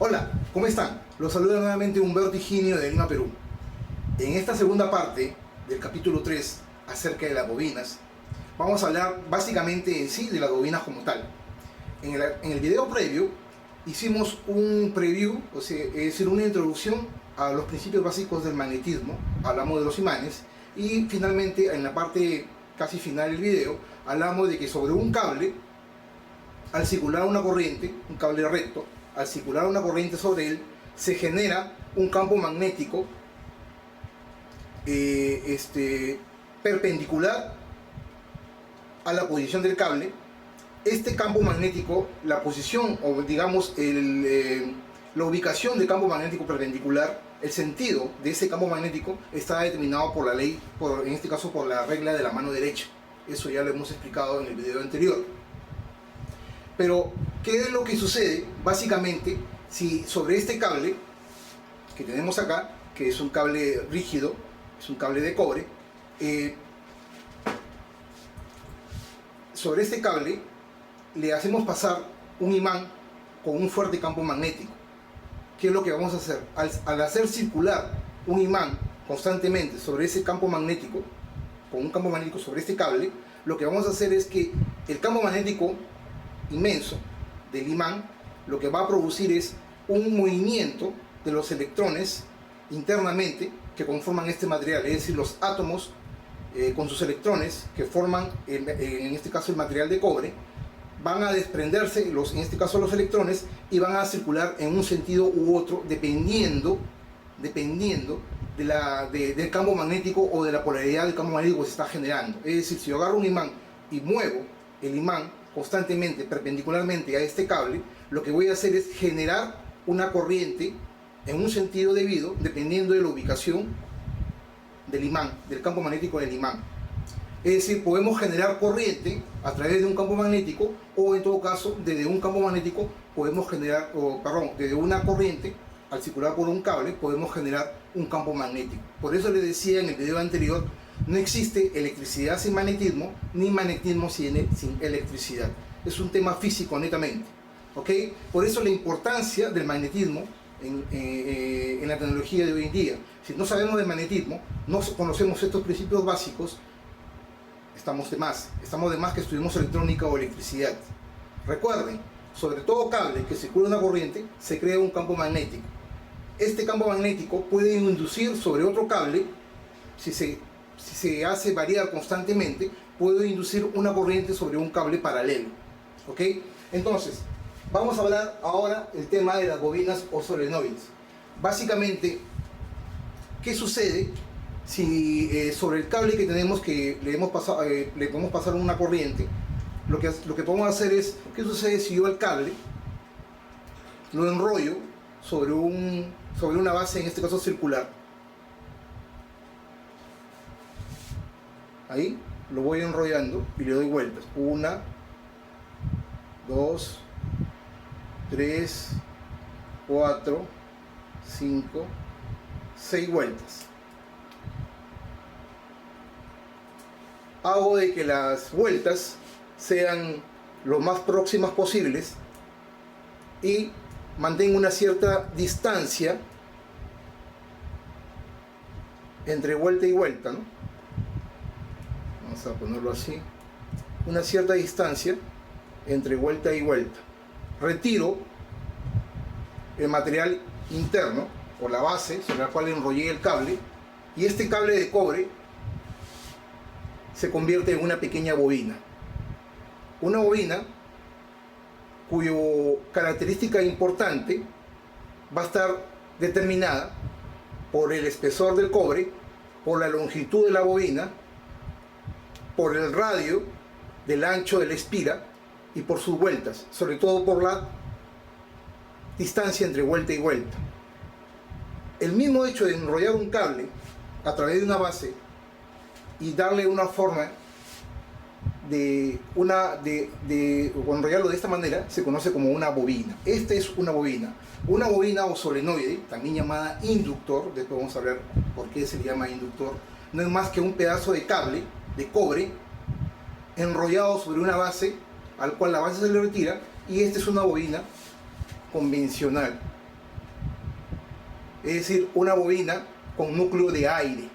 Hola, ¿cómo están? Los saluda nuevamente Humberto Higinio de Lima, Perú. En esta segunda parte del capítulo 3 acerca de las bobinas, vamos a hablar básicamente en sí de las bobinas como tal. En el video previo hicimos un preview, es decir, una introducción a los principios básicos del magnetismo, hablamos de los imanes, y finalmente en la parte casi final del video hablamos de que sobre un cable, al circular una corriente, un cable recto, al circular una corriente sobre él, se genera un campo magnético perpendicular a la posición del cable. Este campo magnético, la posición o digamos la ubicación del campo magnético perpendicular, el sentido de ese campo magnético está determinado por la ley, en este caso por la regla de la mano derecha. Eso ya lo hemos explicado en el video anterior. Pero, ¿qué es lo que sucede? Básicamente, si sobre este cable que tenemos acá, que es un cable rígido, es un cable de cobre, sobre este cable le hacemos pasar un imán con un fuerte campo magnético. ¿Qué es lo que vamos a hacer? Al hacer circular un imán constantemente sobre ese campo magnético, con un campo magnético sobre este cable, lo que vamos a hacer es que el campo magnético inmenso del imán lo que va a producir es un movimiento de los electrones internamente que conforman este material, es decir, los átomos con sus electrones que forman en este caso el material de cobre van a desprenderse, en este caso los electrones, y van a circular en un sentido u otro dependiendo del campo magnético o de la polaridad del campo magnético que se está generando. Es decir, si yo agarro un imán y muevo el imán constantemente perpendicularmente a este cable, lo que voy a hacer es generar una corriente en un sentido debido dependiendo de la ubicación del imán, del campo magnético del imán. Es decir, podemos generar corriente a través de un campo magnético, o en todo caso desde un campo magnético podemos generar, desde una corriente al circular por un cable podemos generar un campo magnético. Por eso les decía en el video anterior, no existe electricidad sin magnetismo, ni magnetismo sin electricidad. Es un tema físico netamente, ¿ok? Por eso la importancia del magnetismo en la tecnología de hoy en día. Si no sabemos de magnetismo, no conocemos estos principios básicos, estamos de más que estudiemos electrónica o electricidad. Recuerden, sobre todo cable que circula una corriente, se crea un campo magnético. Este campo magnético puede inducir sobre otro cable, si se hace variar constantemente, puede inducir una corriente sobre un cable paralelo. ¿Ok? Entonces, vamos a hablar ahora del tema de las bobinas o solenoides. Básicamente, ¿qué sucede si sobre el cable que tenemos que le podemos pasar una corriente? Lo que podemos hacer es, ¿qué sucede si yo el cable lo enrollo sobre una base, en este caso circular? Ahí lo voy enrollando y le doy vueltas. 1, 2, 3, 4, 5, 6 vueltas. Hago de que las vueltas sean lo más próximas posibles y mantengo una cierta distancia entre vuelta y vuelta, ¿no? Vamos a ponerlo así, una cierta distancia entre vuelta y vuelta. Retiro el material interno o la base sobre la cual enrollé el cable, y este cable de cobre se convierte en una pequeña bobina. Una bobina cuya característica importante va a estar determinada por el espesor del cobre, por la longitud de la bobina, por el radio del ancho de la espira y por sus vueltas, sobre todo por la distancia entre vuelta y vuelta. El mismo hecho de enrollar un cable a través de una base y darle una forma o enrollarlo de esta manera se conoce como una bobina. Esta es una bobina o solenoide, también llamada inductor. Después vamos a ver por qué se le llama inductor. No es más que un pedazo de cable de cobre enrollado sobre una base al cual la base se le retira, y esta es una bobina convencional. es decir, una bobina con núcleo de aire.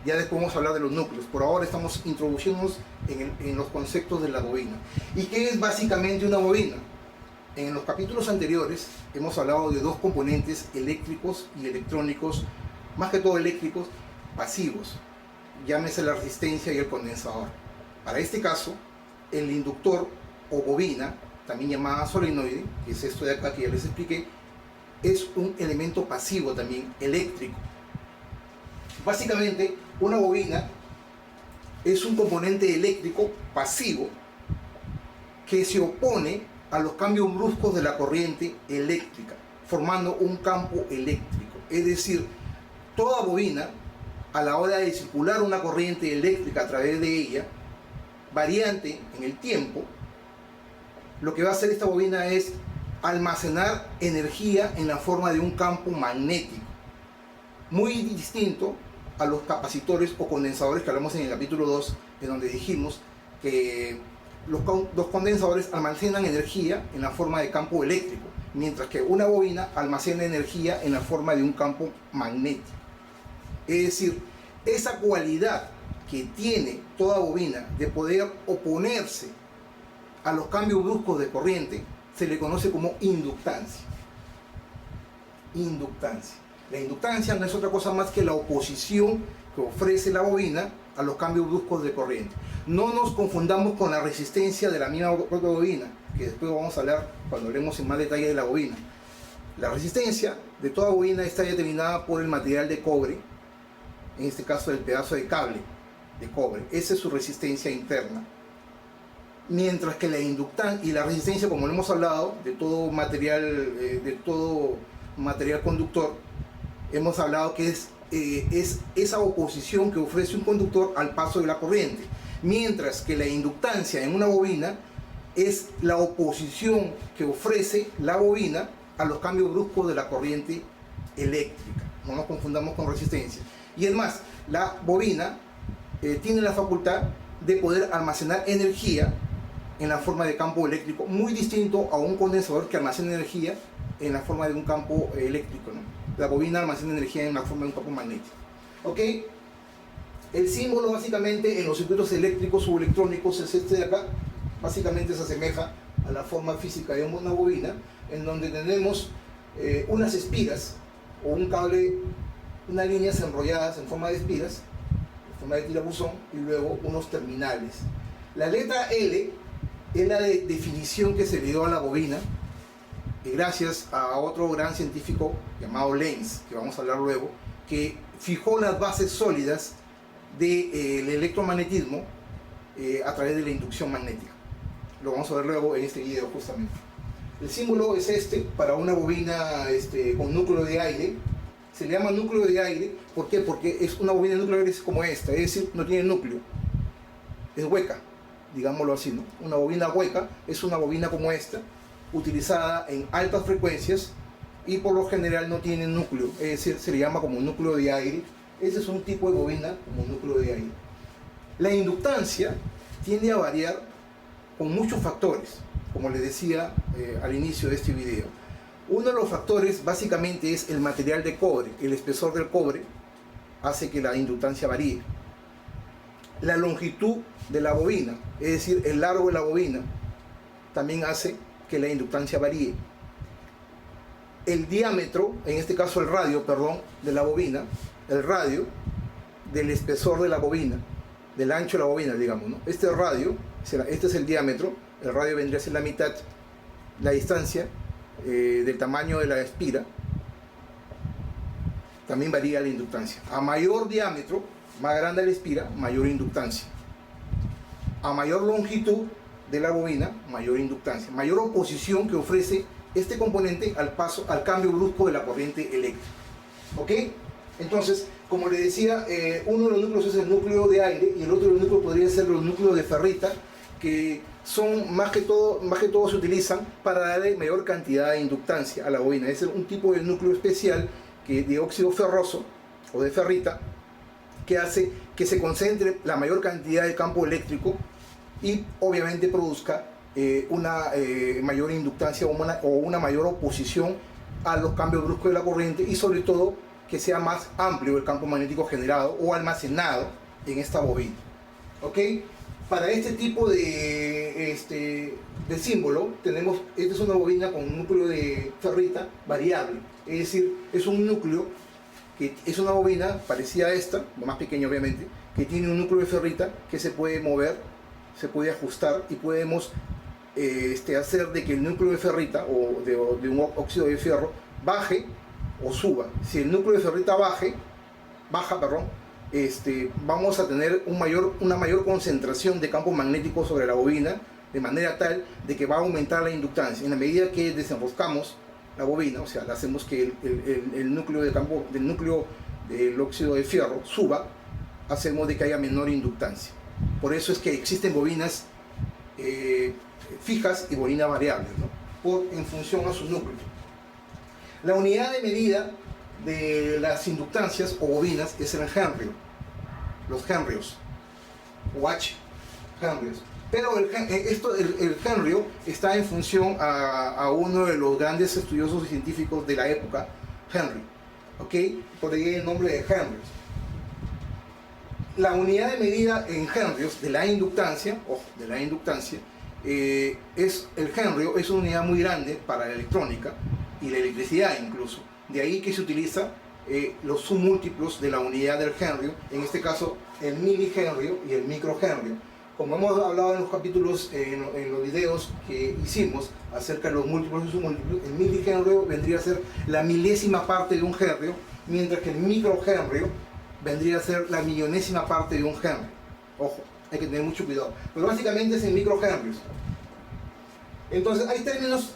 Ya después vamos a hablar de los núcleos. Por ahora estamos introduciéndonos en los conceptos de la bobina. ¿Y qué es básicamente una bobina? En los capítulos anteriores hemos hablado de dos componentes eléctricos y electrónicos, más que todo eléctricos, pasivos. Llámese la resistencia y el condensador. Para este caso, el inductor o bobina, también llamada solenoide, que es esto de acá que ya les expliqué, es un elemento pasivo también, eléctrico. Básicamente, una bobina es un componente eléctrico pasivo que se opone a los cambios bruscos de la corriente eléctrica, formando un campo eléctrico. Es decir, toda bobina, a la hora de circular una corriente eléctrica a través de ella, variante en el tiempo, lo que va a hacer esta bobina es almacenar energía en la forma de un campo magnético, muy distinto a los capacitores o condensadores que hablamos en el capítulo 2, en donde dijimos que los condensadores almacenan energía en la forma de campo eléctrico, mientras que una bobina almacena energía en la forma de un campo magnético. Es decir, esa cualidad que tiene toda bobina de poder oponerse a los cambios bruscos de corriente se le conoce como inductancia. Inductancia. La inductancia no es otra cosa más que la oposición que ofrece la bobina a los cambios bruscos de corriente. No nos confundamos con la resistencia de la misma bobina, que después vamos a hablar cuando hablemos en más detalle de la bobina. La resistencia de toda bobina está determinada por el material de cobre, en este caso el pedazo de cable de cobre. Esa es su resistencia interna. Mientras que la inductancia y la resistencia, como lo hemos hablado, de todo material conductor, hemos hablado que es esa oposición que ofrece un conductor al paso de la corriente. Mientras que la inductancia en una bobina es la oposición que ofrece la bobina a los cambios bruscos de la corriente eléctrica. No nos confundamos con resistencia. Y es más, la bobina tiene la facultad de poder almacenar energía en la forma de campo eléctrico, muy distinto a un condensador que almacena energía en la forma de un campo eléctrico, ¿no? La bobina almacena energía en la forma de un campo magnético. ¿Ok? El símbolo básicamente en los circuitos eléctricos o electrónicos es este de acá. Básicamente se asemeja a la forma física de una bobina, en donde tenemos unas espiras o un cable, unas líneas enrolladas en forma de espiras, en forma de tirabuzón, y luego unos terminales. La letra L es la definición que se le dio a la bobina, gracias a otro gran científico llamado Lenz, que vamos a hablar luego, que fijó las bases sólidas del electromagnetismo a través de la inducción magnética. Lo vamos a ver luego en este video justamente. El símbolo es este para una bobina con núcleo de aire. Se le llama núcleo de aire, ¿por qué? Porque es una bobina de núcleo de aire como esta, es decir, no tiene núcleo, es hueca, digámoslo así, ¿no? Una bobina hueca es una bobina como esta, utilizada en altas frecuencias y por lo general no tiene núcleo, es decir, se le llama como núcleo de aire. Ese es un tipo de bobina como núcleo de aire. La inductancia tiende a variar con muchos factores, como les decía al inicio de este video. Uno de los factores básicamente es el material de cobre. El espesor del cobre hace que la inductancia varíe. La longitud de la bobina, es decir, el largo de la bobina, también hace que la inductancia varíe. El diámetro, en este caso el radio, perdón, de la bobina, el radio del espesor de la bobina, del ancho de la bobina, digamos, ¿no? Este radio, este es el diámetro, el radio vendría a ser la mitad, la distancia del tamaño de la espira, también varía la inductancia. A mayor diámetro, más grande la espira, mayor inductancia. A mayor longitud de la bobina, mayor inductancia, mayor oposición que ofrece este componente al cambio brusco de la corriente eléctrica. ¿Ok? Entonces, como les decía, uno de los núcleos es el núcleo de aire y el otro de los núcleos podría ser los núcleos de ferrita, que son más que todo se utilizan para darle mayor cantidad de inductancia a la bobina. Es un tipo de núcleo especial de óxido ferroso o de ferrita que hace que se concentre la mayor cantidad de campo eléctrico y obviamente produzca una mayor inductancia o una mayor oposición a los cambios bruscos de la corriente y sobre todo que sea más amplio el campo magnético generado o almacenado en esta bobina. ¿Ok? Para este tipo de símbolo tenemos, esta es una bobina con un núcleo de ferrita variable, es decir, es un núcleo que es una bobina parecida a esta, más pequeña obviamente, que tiene un núcleo de ferrita que se puede mover, se puede ajustar y podemos hacer de que el núcleo de ferrita o de un óxido de fierro baje o suba. Si el núcleo de ferrita baja, vamos a tener una mayor concentración de campo magnético sobre la bobina, de manera tal de que va a aumentar la inductancia. En la medida que desenroscamos la bobina, o sea, le hacemos que el núcleo del núcleo del óxido de fierro suba, hacemos de que haya menor inductancia. Por eso es que existen bobinas fijas y bobinas variables, ¿no? En función a su núcleo. La unidad de medida de las inductancias o bobinas es el henrio, los henrios, o H, henrios. Pero el henrio está en función a uno de los grandes estudiosos científicos de la época, Henry. ¿Ok? Por ahí el nombre de henrios. La unidad de medida en henrios de la inductancia, es el henrio es una unidad muy grande para la electrónica y la electricidad incluso. De ahí que se utiliza los submúltiplos de la unidad del henrio, en este caso el milihenrio y el microhenrio. Como hemos hablado en los capítulos, en los videos que hicimos acerca de los múltiplos y submúltiplos, el milihenrio vendría a ser la milésima parte de un henrio, mientras que el microhenrio vendría a ser la millonésima parte de un henrio. Ojo, hay que tener mucho cuidado. Pero básicamente es en microhenrios. Entonces hay términos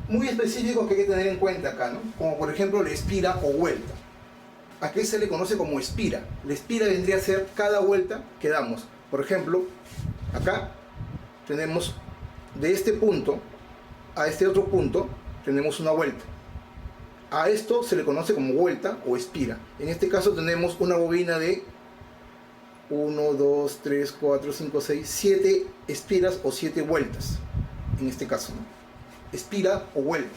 muy específicos que hay que tener en cuenta acá, ¿no? Como por ejemplo la espira o vuelta. ¿A qué se le conoce como espira? La espira vendría a ser cada vuelta que damos. Por ejemplo, acá tenemos de este punto a este otro punto tenemos una vuelta. A esto se le conoce como vuelta o espira. En este caso tenemos una bobina de 1, 2, 3, 4, 5, 6, 7 espiras o 7 vueltas. En este caso, ¿no? Espira o vuelta.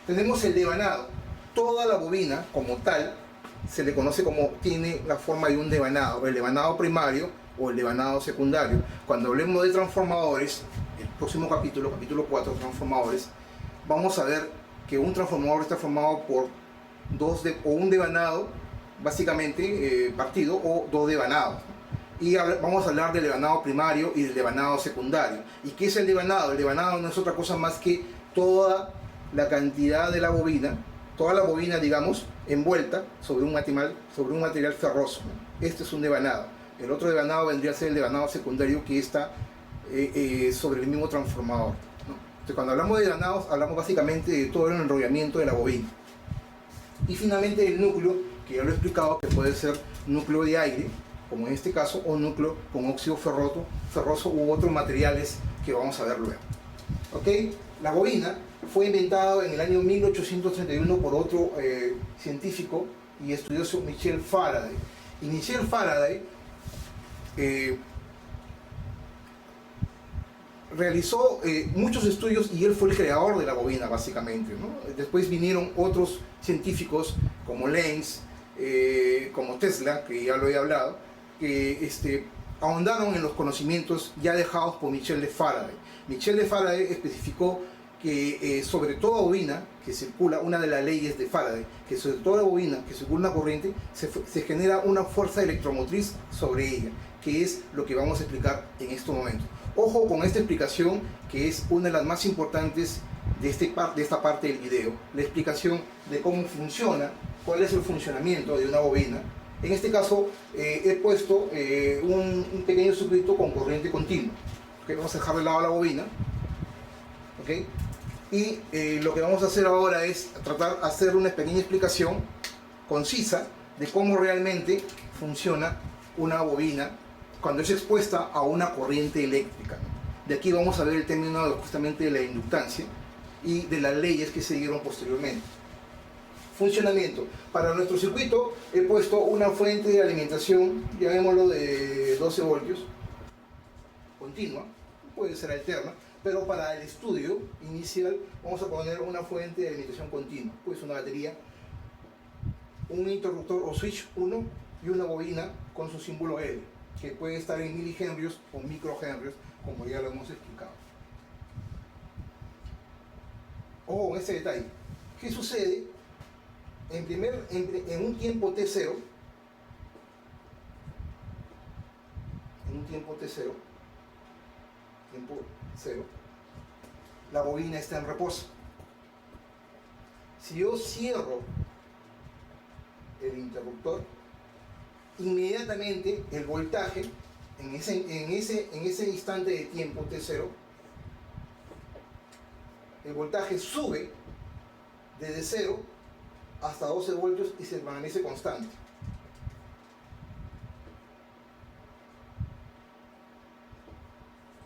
Tenemos el devanado. Toda la bobina como tal se le conoce como tiene la forma de un devanado, el devanado primario o el devanado secundario. Cuando hablemos de transformadores, el próximo capítulo 4, transformadores, vamos a ver que un transformador está formado por un devanado, básicamente partido, o dos devanados. Y vamos a hablar del devanado primario y del devanado secundario. ¿Y qué es el devanado? El devanado no es otra cosa más que toda la cantidad de la bobina, digamos, envuelta sobre un material ferroso. Este es un devanado. El otro devanado vendría a ser el devanado secundario, que está sobre el mismo transformador, ¿no? Entonces, cuando hablamos de devanados, hablamos básicamente de todo el enrollamiento de la bobina. Y finalmente el núcleo, que ya lo he explicado, que puede ser núcleo de aire, como en este caso, o núcleo con óxido ferroso u otros materiales que vamos a ver luego. ¿Ok? La bobina fue inventada en el año 1831 por otro científico y estudioso, Michel Faraday. Y Michel Faraday realizó muchos estudios y él fue el creador de la bobina, básicamente, ¿no? Después vinieron otros científicos como Lenz, como Tesla, que ya lo he hablado, que ahondaron en los conocimientos ya dejados por Michel de Faraday. Michel de Faraday especificó que sobre toda bobina que circula, una de las leyes de Faraday, que sobre toda bobina que circula una corriente, se genera una fuerza electromotriz sobre ella, que es lo que vamos a explicar en estos momentos. Ojo con esta explicación, que es una de las más importantes de esta parte del video, la explicación de cómo funciona, cuál es el funcionamiento de una bobina. En este caso he puesto un pequeño circuito con corriente continua. ¿Okay? Vamos a dejar de lado la bobina. ¿Okay? Y lo que vamos a hacer ahora es tratar de hacer una pequeña explicación concisa de cómo realmente funciona una bobina cuando es expuesta a una corriente eléctrica. De aquí vamos a ver el término justamente de la inductancia y de las leyes que se dieron posteriormente. Funcionamiento. Para nuestro circuito he puesto una fuente de alimentación, llamémoslo de 12 voltios, continua, puede ser alterna, Pero para el estudio inicial vamos a poner una fuente de alimentación continua, pues una batería, un interruptor o switch 1 y una bobina con su símbolo L, que puede estar en milihenrios o microhenrios, como ya lo hemos explicado. Ojo con este detalle. ¿Qué sucede? En un tiempo T0, tiempo cero, la bobina está en reposo. Si yo cierro el interruptor, inmediatamente el voltaje en ese instante de tiempo T0, el voltaje sube desde 0 hasta 12 voltios y se permanece constante.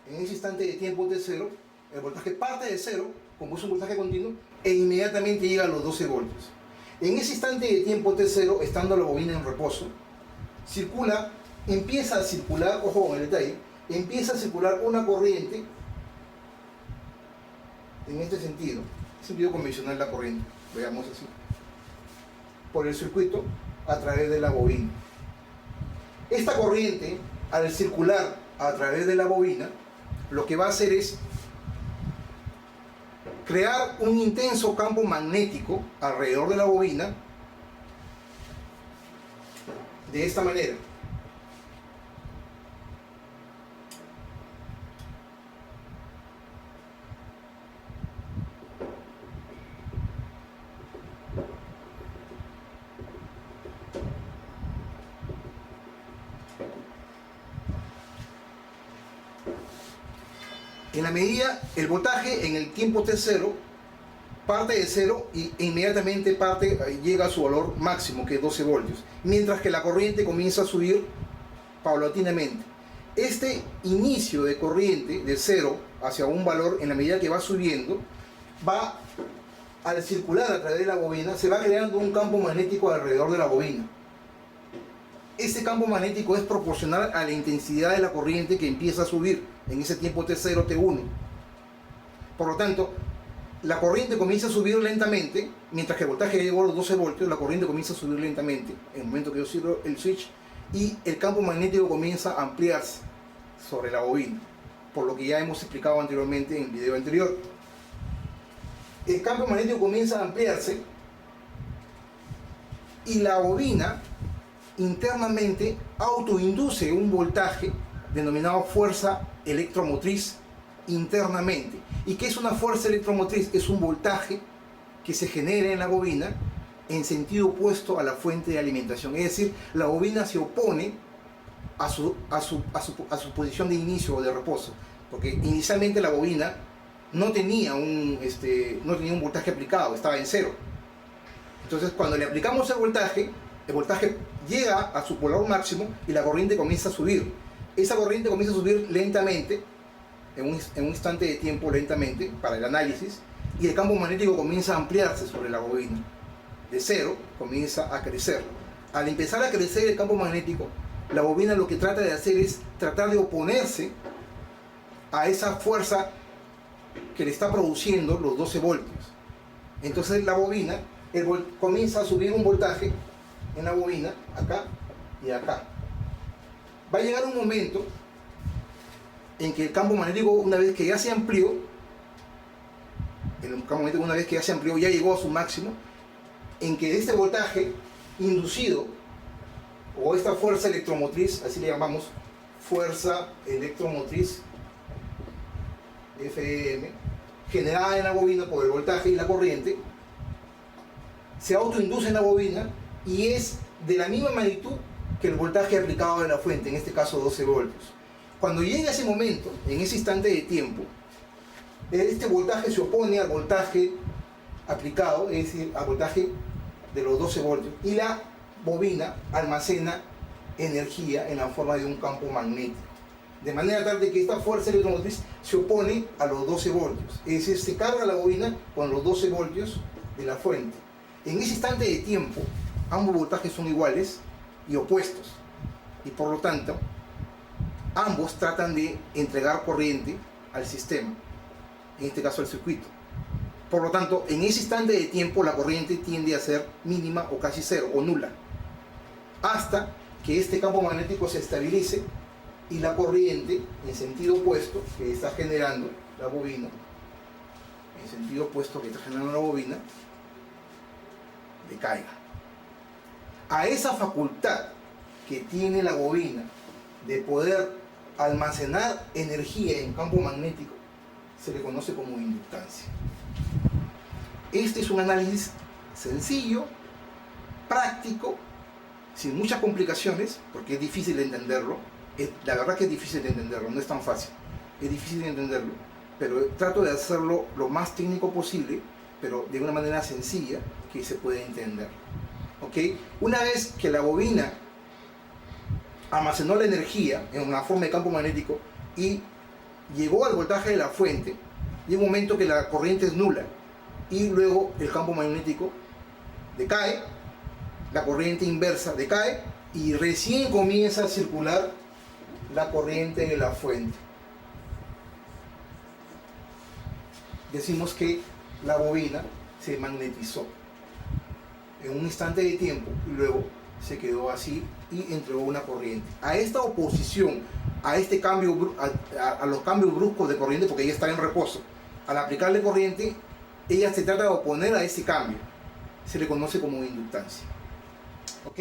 En ese instante de tiempo T0, el voltaje parte de 0, como es un voltaje continuo, e inmediatamente llega a los 12 voltios. En ese instante de tiempo T0, estando la bobina en reposo, empieza a circular, ojo con el detalle, empieza a circular una corriente en este sentido, sentido convencional la corriente, veamos así, por el circuito a través de la bobina. Esta corriente, al circular a través de la bobina, lo que va a hacer es crear un intenso campo magnético alrededor de la bobina de esta manera. En la medida, el voltaje en el tiempo T0 parte de 0 e inmediatamente llega a su valor máximo, que es 12 voltios, mientras que la corriente comienza a subir paulatinamente. Este inicio de corriente de 0 hacia un valor, en la medida que va subiendo, al circular a través de la bobina, se va creando un campo magnético alrededor de la bobina. Este campo magnético es proporcional a la intensidad de la corriente que empieza a subir en ese tiempo T0, T1. Por lo tanto, la corriente comienza a subir lentamente, mientras que el voltaje llegó a los 12 voltios, la corriente comienza a subir lentamente en el momento que yo cierro el switch, y el campo magnético comienza a ampliarse sobre la bobina, por lo que ya hemos explicado anteriormente en el video anterior. El campo magnético comienza a ampliarse y la bobina internamente autoinduce un voltaje denominado fuerza electromotriz internamente. ¿Y qué es una fuerza electromotriz? Es un voltaje que se genera en la bobina en sentido opuesto a la fuente de alimentación. Es decir, la bobina se opone a su posición de inicio o de reposo, porque inicialmente la bobina no tenía un voltaje aplicado, estaba en 0. Entonces, cuando le aplicamos el voltaje llega a su valor máximo y la corriente comienza a subir. Esa corriente comienza a subir lentamente, en un instante de tiempo lentamente, para el análisis, y el campo magnético comienza a ampliarse sobre la bobina. De 0 comienza a crecer. Al empezar a crecer el campo magnético, la bobina lo que trata de hacer es tratar de oponerse a esa fuerza que le está produciendo los 12 voltios. Entonces la bobina comienza a subir un voltaje en la bobina, acá y acá. Va a llegar un momento en que el campo magnético, una vez que ya se amplió, ya llegó a su máximo, en que este voltaje inducido, o esta fuerza electromotriz, así le llamamos, fuerza electromotriz, FM, generada en la bobina por el voltaje y la corriente, se autoinduce en la bobina y es de la misma magnitud que el voltaje aplicado en la fuente, en este caso 12 voltios. Cuando llega ese momento, en ese instante de tiempo, este voltaje se opone al voltaje aplicado, es decir, al voltaje de los 12 voltios, y la bobina almacena energía en la forma de un campo magnético, de manera tal de que esta fuerza electromotriz se opone a los 12 voltios, es decir, se carga la bobina con los 12 voltios de la fuente. En ese instante de tiempo, ambos voltajes son iguales y opuestos, y por lo tanto ambos tratan de entregar corriente al sistema. en este caso el circuito. Por lo tanto, en ese instante de tiempo la corriente tiende a ser mínima o casi cero o nula, hasta que este campo magnético se estabilice y la corriente en sentido opuesto que está generando la bobina, decaiga. A esa facultad que tiene la bobina de poder almacenar energía en campo magnético se le conoce como inductancia. Este es un análisis sencillo, práctico, sin muchas complicaciones, porque es difícil de entenderlo. La verdad que es difícil de entenderlo, no es tan fácil. Es difícil de entenderlo, pero trato de hacerlo lo más técnico posible, pero de una manera sencilla que se puede entender. ¿Ok? Una vez que la bobina almacenó la energía en una forma de campo magnético y llegó al voltaje de la fuente, llega un momento que la corriente es nula y luego el campo magnético decae, la corriente inversa decae y recién comienza a circular la corriente de la fuente. Decimos que la bobina se magnetizó en un instante de tiempo y luego se quedó así y entregó una corriente. A esta oposición, a este cambio, a los cambios bruscos de corriente, porque ella está en reposo, al aplicarle corriente, ella se trata de oponer a ese cambio. Se le conoce como inductancia. ¿Ok?